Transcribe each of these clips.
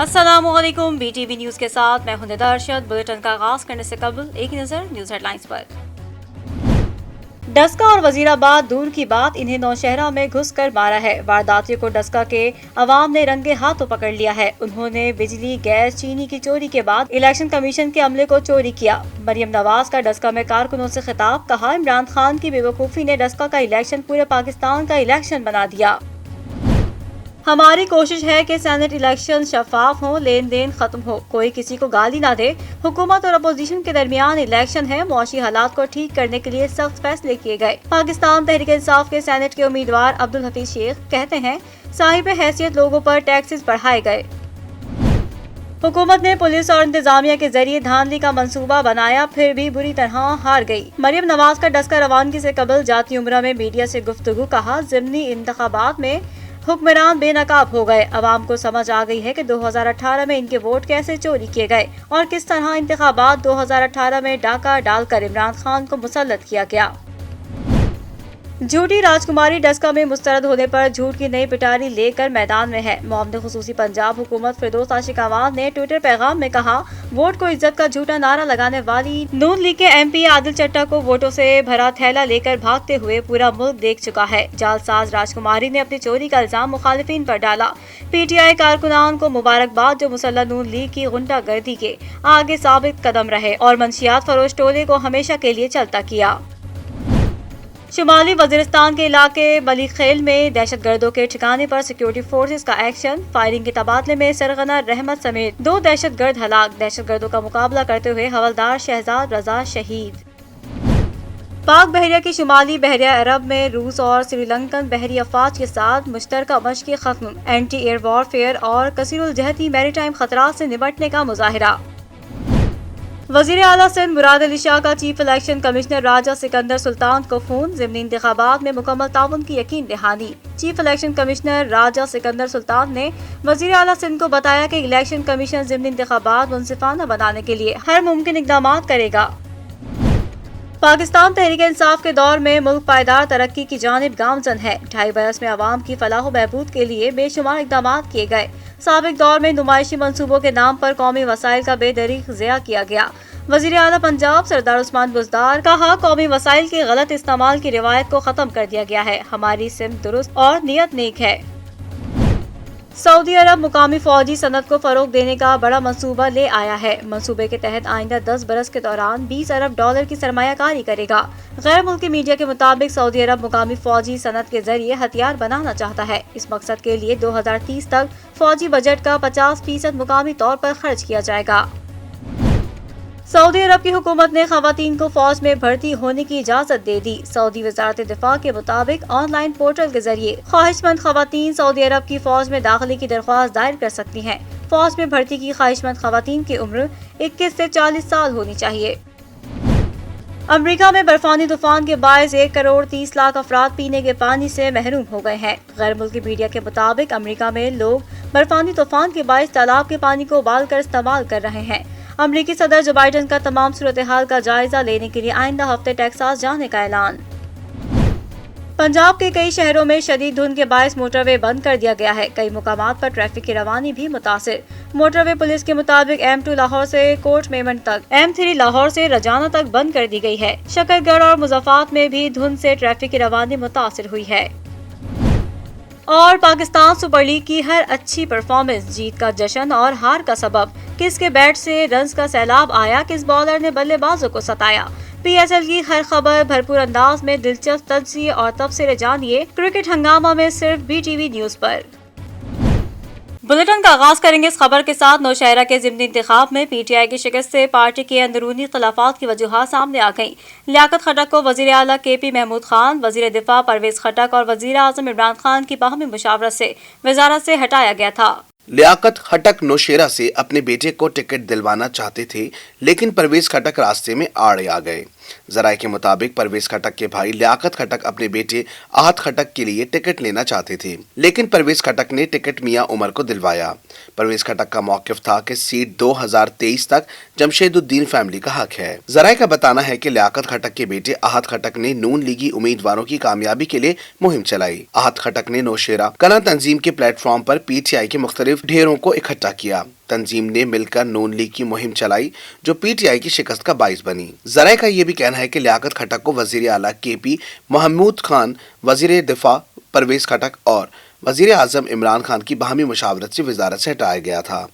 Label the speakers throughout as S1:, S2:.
S1: अस्सलाम वालेकुम। BTV news के साथ मैं हूं निदा अरशद। बुलेटिन का आगाज करने से कबल एक नजर न्यूज हेडलाइंस पर। डस्का और वजीराबाद दूर की बात, इन्हें नौशहरा में घुस कर मारा है। वारदातियों को डस्का के अवाम ने रंगे हाथों पकड़ लिया है। उन्होंने बिजली, गैस, चीनी की चोरी के बाद इलेक्शन कमीशन के अमले को चोरी किया। मरियम नवाज का डस्का में कारकुनों से खिताब, कहा इमरान खान की बेवकूफ़ी ने डस्का का इलेक्शन पूरे पाकिस्तान का इलेक्शन बना दिया। हमारी कोशिश है कि सेनेट इलेक्शन शफाफ हो, लेन देन खत्म हो, कोई किसी को गाली ना दे। हुकूमत और अपोजिशन के दरमियान इलेक्शन है। मुआशी हालात को ठीक करने के लिए सख्त फैसले किए गए। पाकिस्तान तहरीक इंसाफ के सेनेट के उम्मीदवार अब्दुल हफीज शेख कहते हैं, साहिब हैसियत लोगों पर टैक्सेस बढ़ाए गए। हुकूमत ने पुलिस और इंतजामिया के जरिए धांधली का मंसूबा बनाया, फिर भी बुरी तरह हार गई। मरियम नवाज का डस्का रवानगी से कबल जाती उम्रा में मीडिया से गुफ्तगू, कहा ज़िमनी इंतखाबात में हुक्मरान बेनकाब हो गए। अवाम को समझ आ गई है कि 2018 में इनके वोट कैसे चोरी किए गए और किस तरह इंतखाबात 2018 में डाका डालकर इमरान खान को मुसल्लत किया गया। झूठी राजकुमारी डस्का में मुस्तरद होने पर झूठ की नई पिटारी लेकर मैदान में है। मुआवने खुसूसी पंजाब हुकूमत फिरदौस आशिक अवान ने ट्विटर पैगाम में कहा, वोट को इज्जत का झूठा नारा लगाने वाली नून लीग के MP आदिल चट्टा को वोटों से भरा थैला लेकर भागते हुए पूरा मुल्क देख चुका है। जालसाज राजकुमारी ने अपनी चोरी का इल्जाम मुखालिफिन पर डाला। PTI कारकुनान को मुबारकबाद जो मुसल्लह नून लीग की गुंडागर्दी के आगे साबित कदम रहे और मंशियात फरोश टोले को हमेशा के लिए चलता किया। शुमाली वजीरिस्तान के इलाके बलीखेल में दहशत गर्दों के ठिकाने पर सिक्योरिटी फोर्सेस का एक्शन। फायरिंग के तबादले में सरगना रहमत समेत 2 दहशत गर्द हलाक। दहशत गर्दों का मुकाबला करते हुए हवलदार शहजाद रजा शहीद। पाक बहरिया की शुमाली बहरिया अरब में रूस और श्रीलंकन बहरी अफवाज के साथ मुश्तरका मशक़ी खत्म। एंटी एयर वॉरफेयर और कसीरुल जहती मैरीटाइम खतरात से निपटने का मुजाहिरा। वज़ीर आला सिंध मुराद अली शाह का चीफ इलेक्शन कमिश्नर राजा सिकंदर सुल्तान को फोन। ज़िमनी इंतखाबात में मुकम्मल ताउन की यकीन दहानी। चीफ इलेक्शन कमिश्नर राजा सिकंदर सुल्तान ने वज़ीर आला सिंध को बताया कि इलेक्शन कमीशन ज़िमनी इंतखाबात मुनसिफाना बनाने के लिए हर मुमकिन इक़दाम करेगा। पाकिस्तान तहरीक इंसाफ के दौर में मुल्क पायदार तरक्की की जानिब गामजन है। 2.5 बरस में आवाम की फलाह बहबूद के लिए बेशुमार इक़दाम किए गए। साबिक दौर में नुमाइशी मंसूबों के नाम पर कौमी वसाइल का बेदरीग ज़िया किया गया। वज़ीर आला पंजाब सरदार उस्मान बुज़दार, कहा कौमी वसाइल के गलत इस्तेमाल की रिवायत को खत्म कर दिया गया है। हमारी सिमत दुरुस्त और नियत नेक है। सऊदी अरब मुकामी फौजी सनत को फरोग देने का बड़ा मंसूबा ले आया है। मंसूबे के तहत आइंदा 10 बरस के दौरान $20 अरब की सरमायाकारी करेगा। गैर मुल्की मीडिया के मुताबिक सऊदी अरब मुकामी फौजी सनत के जरिए हथियार बनाना चाहता है। इस मकसद के लिए 2030 तक फौजी बजट का 50% मुकामी तौर पर खर्च किया जाएगा। सऊदी अरब की हुकूमत ने खवातीन को फौज में भर्ती होने की इजाजत दे दी। सऊदी वजारत दिफा के मुताबिक ऑनलाइन पोर्टल के जरिए ख्वाहिशमंद खवातीन सऊदी अरब की फौज में दाखिले की दरख्वास्त दायर कर सकती हैं। फौज में भर्ती की ख्वाहिशमंद खवातीन की उम्र 21 से 40 साल होनी चाहिए। अमेरिका में बर्फानी तूफान के बायस 1 करोड़ 30 लाख अफराद पीने के पानी से महरूम हो गए हैं। गैर मुल्की मीडिया के मुताबिक अमेरिका में लोग बर्फानी तूफान के बायस तालाब के पानी को उबाल कर इस्तेमाल कर रहे हैं। अमरीकी सदर जो बाइडन का तमाम सूरत हाल का जायजा लेने के लिए आइंदा हफ्ते टेक्सास जाने का ऐलान। पंजाब के कई शहरों में शदीद धुंध के बायस मोटरवे बंद कर दिया गया है। कई मुकामात पर ट्रैफिक की रवानी भी मुतासिर। मोटरवे पुलिस के मुताबिक M2 लाहौर से कोट मेमन तक, M3 लाहौर से रजाना तक बंद कर दी गई है। शकरगढ़ और मुज़फ्फराबाद में भी धुंध से ट्रैफिक की रवानी मुतासिर हुई है। और पाकिस्तान सुपर लीग की हर अच्छी परफॉर्मेंस जीत का जश्न और हार का सबब। किसके बैट से रन्स का सैलाब आया, किस बॉलर ने बल्लेबाजों को सताया। PSL की हर खबर भरपूर अंदाज में दिलचस्प तज्ज़िये और तबसरे जानिए क्रिकेट हंगामा में सिर्फ BTV न्यूज पर। बुलेटिन का आगाज करेंगे इस खबर के साथ। नौशहरा के ज़िमनी इंतखाब में PTI की शिकस्त से पार्टी के अंदरूनी खिलाफात की वजूहात सामने आ गईं। लियाकत खटक को वज़ीर आला KP महमूद खान, वज़ीर दिफा परवेज खटक और वज़ीर आज़म इमरान खान की बाहमी मुशावरत से वजारत से हटाया गया था।
S2: लियाकत खटक नौशेरा से अपने बेटे को टिकट दिलवाना चाहते थे, लेकिन परवेज खटक रास्ते में आड़े आ गए। जराये के मुताबिक परवेज खटक के भाई लियाकत खटक अपने बेटे आहत खटक के लिए टिकट लेना चाहते थे, लेकिन परवेज खटक ने टिकट मियां उमर को दिलवाया। परवेज खटक का मौकिफ था कि सीट 2023 तक जमशेदुद्दीन फैमिली का हक है। जराये का बताना है कि लियाकत खटक के बेटे आहत खटक ने नून लीगी उम्मीदवारों की कामयाबी के लिए मुहिम चलाई। आहत खटक ने नौशेरा कना तंजीम के प्लेटफॉर्म पर PTI के मुख्तलिफ मुखालिफ ढेरों को इकट्ठा किया। तंजीम ने मिलकर नून लीग की मुहिम चलाई जो पीटीआई की शिकस्त का बाइस बनी। जराये का ये भी कहना है कि लियाकत खट्टक को वजीर आला केपी महमूद खान, वजीर दिफा परवेज खट्टक और वजीर आजम इमरान खान की बाहमी मुशावरत से वजारत से हटाया गया था।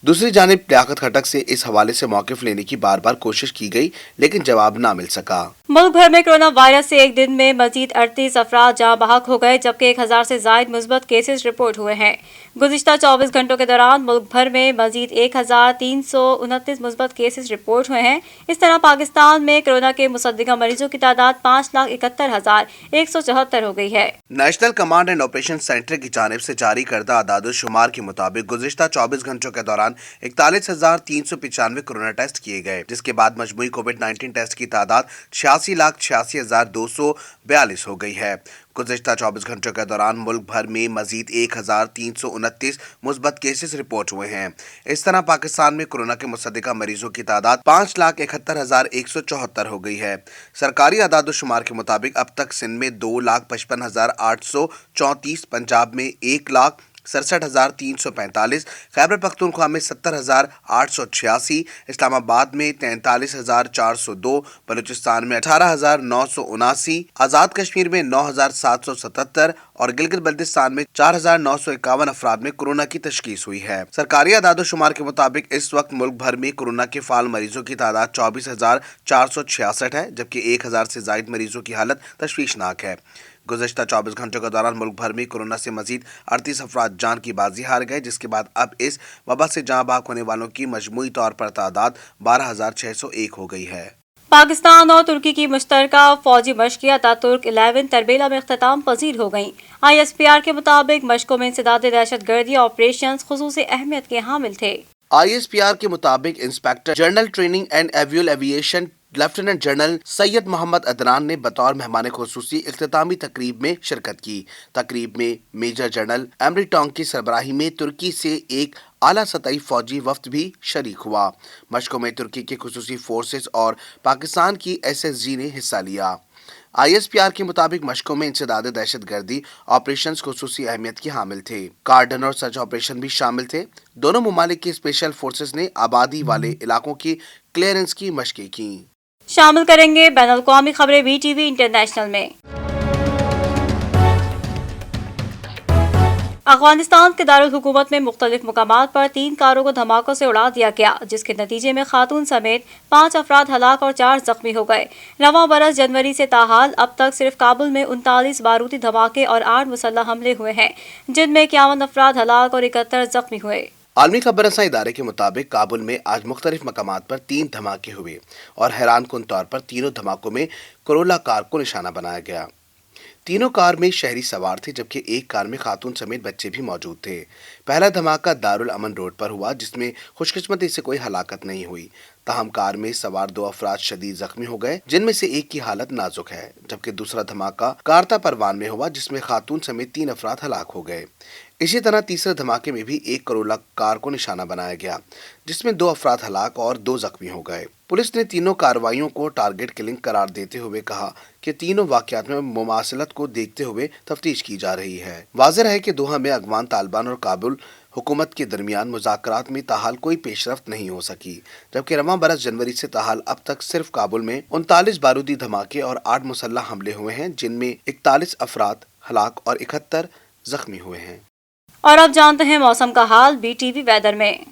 S2: दूसरी जानिब लियाकत खट्टक से इस हवाले से मौक़िफ़ लेने की बार बार कोशिश की गई लेकिन जवाब ना मिल सका।
S1: मुल्क भर में कोरोना वायरस से एक दिन में मजीद 38 अफराद जहाँ बहक हो गए जबकि 1000 से जायद मुस्बत केसेस रिपोर्ट हुए हैं। गुज़िश्ता 24 घंटों के दौरान मुल्क भर में मजीद 1329 मुस्बत केसेस रिपोर्ट हुए हैं। इस तरह पाकिस्तान में कोरोना के मुसद्दिका मरीजों की तादाद 5,71,174 हो गई है।
S2: National command and operation centre की जानिब से जारी करदा आदाद-ओ-शुमार के मुताबिक गुज़िश्ता 24 घंटों के दौरान 41,395 कोरोना टेस्ट किए गए, जिसके बाद मजमूई कोविड-19 टेस्ट की तादाद 86,86,242 हो गई है। गुज़िश्ता 24 घंटों के दौरान मुल्क भर में मजीद 1,329 मुस्बत केसेस रिपोर्ट हुए हैं। इस तरह पाकिस्तान में कोरोना के मुसद्दिका मरीजों की तादाद 5,71,174 हो गई है। सरकारी आदाद-ओ-शुमार के मुताबिक अब तक सिंध में 2,55,834, पंजाब में 1,67,345, खैबर पख्तूनख्वा में 70,886, इस्लामाबाद में 43,402, बलूचिस्तान में 18,979, आज़ाद कश्मीर में 9,777 और गिलगित बल्तिस्तान में 4,951 अफराद में कोरोना की तशखीस हुई है। सरकारी आदाद-ओ-शुमार के मुताबिक इस वक्त मुल्क भर में कोरोना के फाल मरीजों की तादाद 24,466 है, जबकि 1,000 से जायद मरीजों की हालत तशवीशनाक है। गुज़श्ता 24 घंटों के दौरान मुल्क भर में कोरोना से मजीद 38 अफराद जान की बाजी हार गए, जिसके बाद अब इस वबा से जाँ बाक होने वालों की मजमूई तौर पर तादाद 12,601 हो गई है।
S1: पाकिस्तान और तुर्की की मुश्तरका फौजी मशक़ें अतातुर्क 11 तरबेला में इख्तिताम पजीर हो गईं। ISPR के मुताबिक मशकों में इंसदाद दहशतगर्दी ऑपरेशन खुसूसी अहमियत के हामिल थे।
S2: ISPR के मुताबिक इंस्पेक्टर जनरल ट्रेनिंग एंड एवियल aviation lieutenant general Syed Mohammad Adnan ने बतौर मेहमान खुसूसी इख्तितामी तकरीब में शिरकत की। तकरीब में मेजर जनरल एमरी टोंग की सरबराही में तुर्की से एक आला सतही फौजी वफ्द भी शरीक हुआ। मशकों में तुर्की के खुसूसी फोर्सेस और पाकिस्तान की SSG ने हिस्सा लिया। ISPR के मुताबिक मशकों में इंसदाद दहशतगर्दी ऑपरेशंस खुसूसी अहमियत की हामिल थे। कार्डन और सर्च ऑपरेशन भी शामिल थे। दोनों ममालिक की स्पेशल फोर्सेस ने आबादी वाले इलाकों की क्लियरेंस की मशकें की।
S1: शामिल करेंगे बैनुल-अक़वामी खबरें BTV इंटरनेशनल में। अफगानिस्तान के दारुल हुकूमत में मुख्तलिफ मुकामात पर 3 कारों को धमाकों से उड़ा दिया गया, जिसके नतीजे में खातून समेत 5 अफराद हलाक और 4 जख्मी हो गए। रवां बरस जनवरी से ताहाल अब तक सिर्फ काबुल में 39 बारूदी धमाके और 8 मुसल्लह हमले हुए हैं, जिनमें 51 अफराद हलाक और 71 जख्मी हुए।
S2: आलमी खबर रसां इदारे के मुताबिक काबुल में आज मुख्तलिफ मकामात पर 3 धमाके हुए और हैरान कुन तौर पर तीनों धमाकों में कोरोला कार को निशाना बनाया गया। तीनों कार में शहरी सवार थे, जबकि एक कार में खातून समेत बच्चे भी मौजूद थे। पहला धमाका दारुल अमन रोड पर हुआ, जिसमें खुशकिस्मती से कोई हलाकत नहीं हुई। ताहम कार में सवार 2 अफराद शदीद जख्मी हो गए, जिनमें से एक की हालत नाजुक है, जबकि दूसरा धमाका कारता परवान में हुआ, जिसमें खातून समेत 3 अफराद हलाक हो गए। इसी तरह तीसरे धमाके में भी एक करोला कार को निशाना बनाया गया, जिसमें 2 अफराद हलाक और 2 जख्मी हो गए। पुलिस ने तीनों कार्रवाइयों को टारगेट किलिंग करार देते हुए कहा कि तीनों वाकयात में मुमासिलत को देखते हुए तफ्तीश की जा रही है। वाज़ेह है कि दोहा में अफगान तालिबान और काबुल हुकूमत के दरमियान मुज़ाकरात में ताहाल कोई पेशरफ्त नहीं हो सकी, जबकि रवां बरस जनवरी से ताहाल अब तक सिर्फ काबुल में 39 बारूदी धमाके और 8 मुसल्लह हमले हुए हैं, जिनमें 41 अफराद हलाक और 71 जख्मी हुए हैं।
S1: और अब जानते हैं मौसम का हाल BTV वेदर में।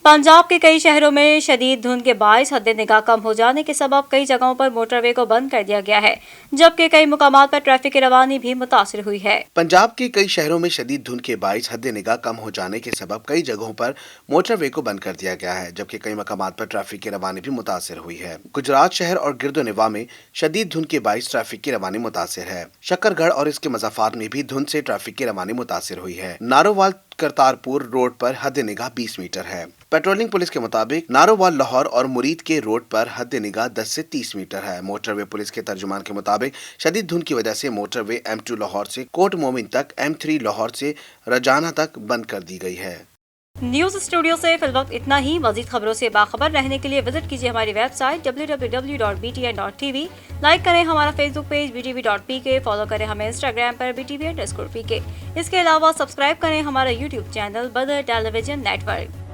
S1: पंजाब के कई शहरों में शदीद धुंध के बायस हद निगाह कम हो जाने के सबब कई जगहों पर मोटरवे को बंद कर दिया गया है, जबकि कई मुकामात पर ट्रैफिक की रवानी भी मुतासिर हुई है।
S2: पंजाब के कई शहरों में शदीद धुंध के बायस हद निगाह कम हो जाने के सबब कई जगहों पर मोटरवे को बंद कर दिया गया है, जबकि कई मुकामात पर ट्रैफिक की रवानी भी मुतासिर हुई है। गुजरात शहर और गिरदोनवा में शदीद धुंध के बायस ट्रैफिक की रवानी मुतासिर है। शकरगढ़ और इसके मज़ाफात में भी धुंध से ट्रैफिक की रवानी मुतासिर हुई है। नारोवाल करतारपुर रोड पर हद निगाह 20 मीटर है। पेट्रोलिंग पुलिस के मुताबिक नारोवाल लाहौर और मुरीद के रोड पर हद निगाह 10 से 30 मीटर है। मोटरवे पुलिस के तर्जुमान के मुताबिक शदीद धुंध की वजह से मोटरवे M2 लाहौर से कोट मोमिन तक, M3 लाहौर से रजाना तक बंद कर दी गई है।
S1: न्यूज स्टूडियो से फिल वक्त इतना ही। मजीद खबरों से बाखबर रहने के लिए विजिट कीजिए हमारी वेबसाइट www.btn.tv। लाइक करें हमारा फेसबुक पेज btv.pk, फॉलो करें हमें इंस्टाग्राम पर btv_pk। इसके अलावा सब्सक्राइब करें हमारा यूट्यूब चैनल बदर टेलीविजन नेटवर्क।